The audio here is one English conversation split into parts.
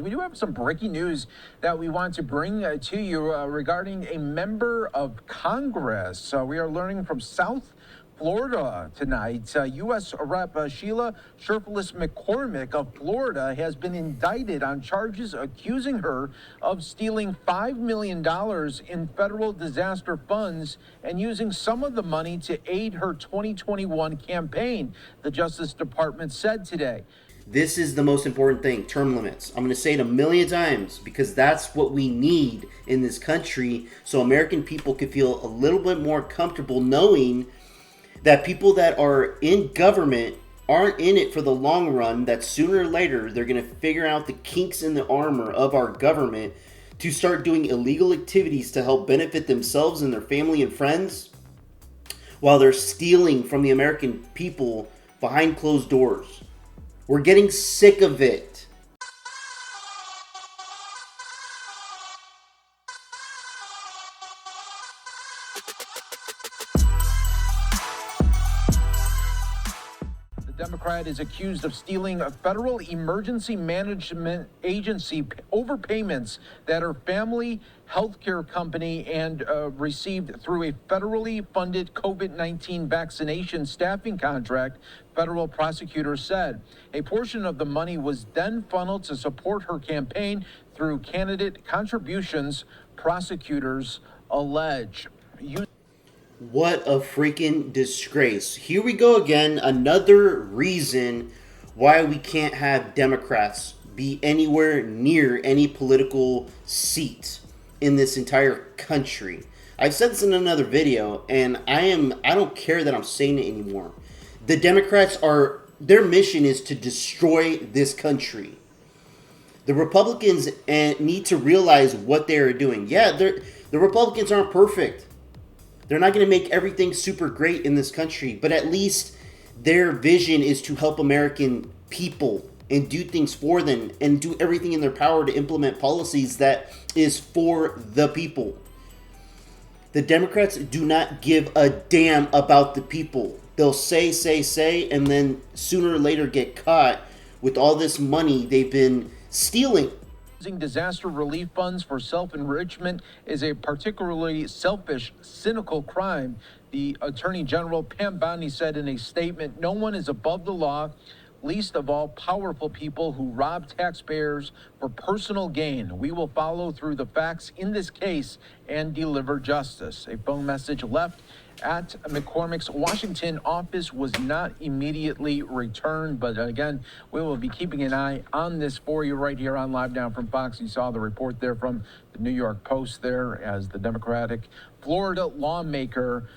We do have some breaking news that we want to bring to you regarding a member of Congress. We are learning from South Florida tonight. U.S. Rep. Sheila Sherfless McCormick of Florida has been indicted on charges accusing her of stealing $5 million in federal disaster funds and using some of the money to aid her 2021 campaign, the Justice Department said today. This is the most important thing, term limits. I'm going to say it a million times because that's what we need in this country so American people can feel a little bit more comfortable knowing that people that are in government aren't in it for the long run, that sooner or later they're going to figure out the kinks in the armor of our government to start doing illegal activities to help benefit themselves and their family and friends while they're stealing from the American people behind closed doors. We're getting sick of it. The Democrat is accused of stealing a Federal Emergency Management Agency overpayments that her family healthcare company and received through a federally funded COVID-19 vaccination staffing contract, federal prosecutors said. A portion of the money was then funneled to support her campaign through candidate contributions, prosecutors allege. What a freaking disgrace. Here we go again, another reason why we can't have Democrats be anywhere near any political seat in this entire country. I've said this in another video, and I don't care that I'm saying it anymore. The Democrats their mission is to destroy this country. The Republicans need to realize what they are doing. Yeah, the Republicans aren't perfect. They're not going to make everything super great in this country, but at least their vision is to help American people and do things for them and do everything in their power to implement policies that is for the people. The Democrats do not give a damn about the people. They'll say, and then sooner or later get caught with all this money they've been stealing. Using disaster relief funds for self-enrichment is a particularly selfish, cynical crime, the Attorney General Pam Bondi said in a statement. No one is above the law, least of all powerful people who rob taxpayers for personal gain. We will follow through the facts in this case and deliver justice. A phone message left at McCormick's Washington office was not immediately returned, but again, we will be keeping an eye on this for you right here on Live Now from Fox. You saw the report there from the New York Post there as the Democratic Florida lawmaker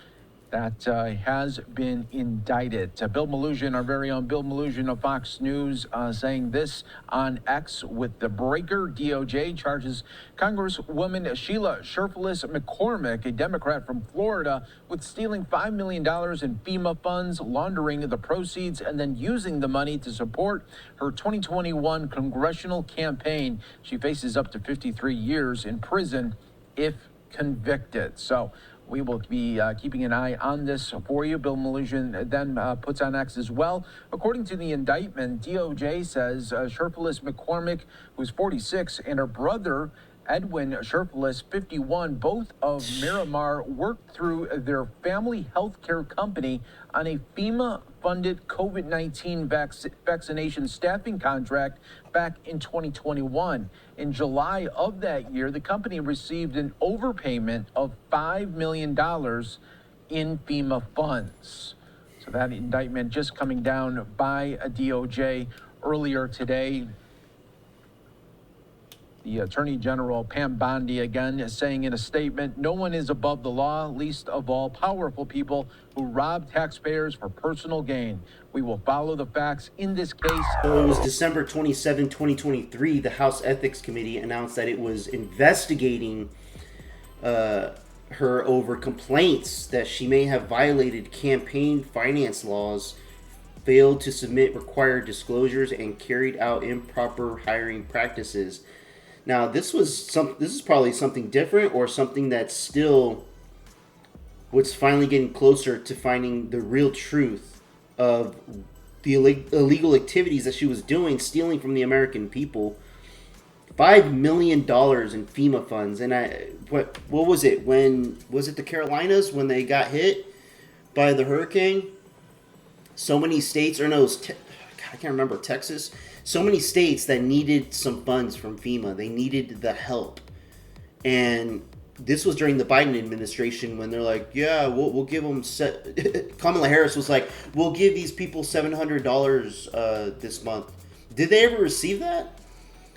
that has been indicted. Bill Melugin, our very own Bill Melugin of Fox News, saying this on X with the breaker. DOJ charges Congresswoman Sheila Sherfless McCormick, a Democrat from Florida, with stealing $5 million in FEMA funds, laundering the proceeds, and then using the money to support her 2021 congressional campaign. She faces up to 53 years in prison if convicted. So we will be keeping an eye on this for you. Bill Melugin then puts on X as well. According to the indictment, DOJ says Sherfless McCormick, who's 46, and her brother, Edwin Sherfless, 51, both of Miramar, worked through their family health care company on a FEMA-funded COVID-19 vaccination staffing contract back in 2021. In July of that year, the company received an overpayment of $5 million in FEMA funds. So that indictment just coming down by a DOJ earlier today. The Attorney General, Pam Bondi, again, is saying in a statement, no one is above the law, least of all powerful people who rob taxpayers for personal gain. We will follow the facts in this case. So it was December 27, 2023. The House Ethics Committee announced that it was investigating her over complaints that she may have violated campaign finance laws, failed to submit required disclosures, and carried out improper hiring practices. Now, this is probably something different, or something that's still what's finally getting closer to finding the real truth of the illegal activities that she was doing, stealing from the American people. $5 million in FEMA funds. And what was it? When was it the Carolinas when they got hit by the hurricane? So many states, or no, it was I can't remember, Texas. So many states that needed some funds from FEMA. They needed the help. And this was during the Biden administration when they're like, yeah, we'll give them. Kamala Harris was like, we'll give these people $700 this month. Did they ever receive that?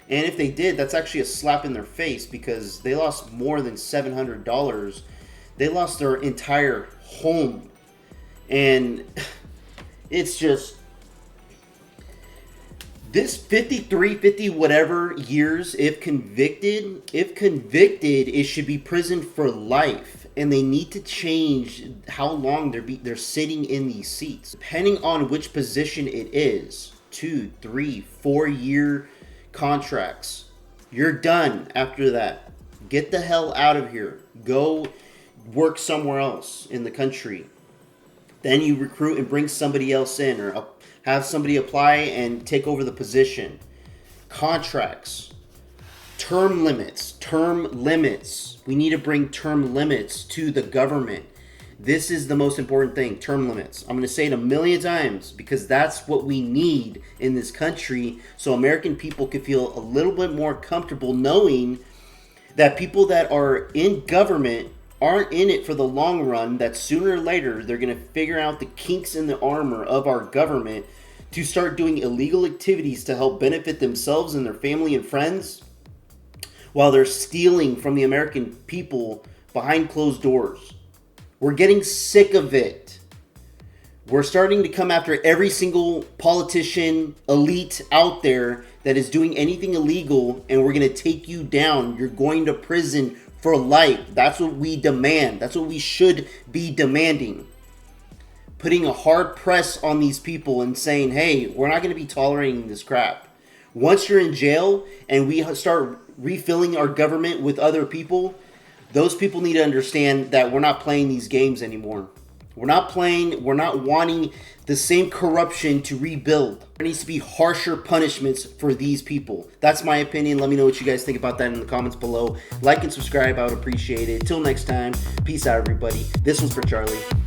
And if they did, that's actually a slap in their face because they lost more than $700. They lost their entire home. And it's just, this 50 whatever years, if convicted, it should be prison for life. And they need to change how long they're sitting in these seats. Depending on which position it is, 2, 3, 4 year contracts. You're done after that. Get the hell out of here. Go work somewhere else in the country. Then you recruit and bring somebody else in, or have somebody apply and take over the position. Contracts. Term limits. We need to bring term limits to the government. This is the most important thing, term limits. I'm going to say it a million times because that's what we need in this country so American people can feel a little bit more comfortable knowing that people that are in government aren't in it for the long run, that sooner or later they're going to figure out the kinks in the armor of our government to start doing illegal activities to help benefit themselves and their family and friends while they're stealing from the American people behind closed doors. We're getting sick of it. We're starting to come after every single politician, elite out there that is doing anything illegal, and we're going to take you down. You're going to prison for life. That's what we demand. That's what we should be demanding. Putting a hard press on these people and saying, hey, we're not going to be tolerating this crap. Once you're in jail and we start refilling our government with other people, those people need to understand that we're not playing these games anymore. We're not wanting the same corruption to rebuild. There needs to be harsher punishments for these people. That's my opinion. Let me know what you guys think about that in the comments below. Like and subscribe. I would appreciate it. Till next time, peace out, everybody. This one's for Charlie.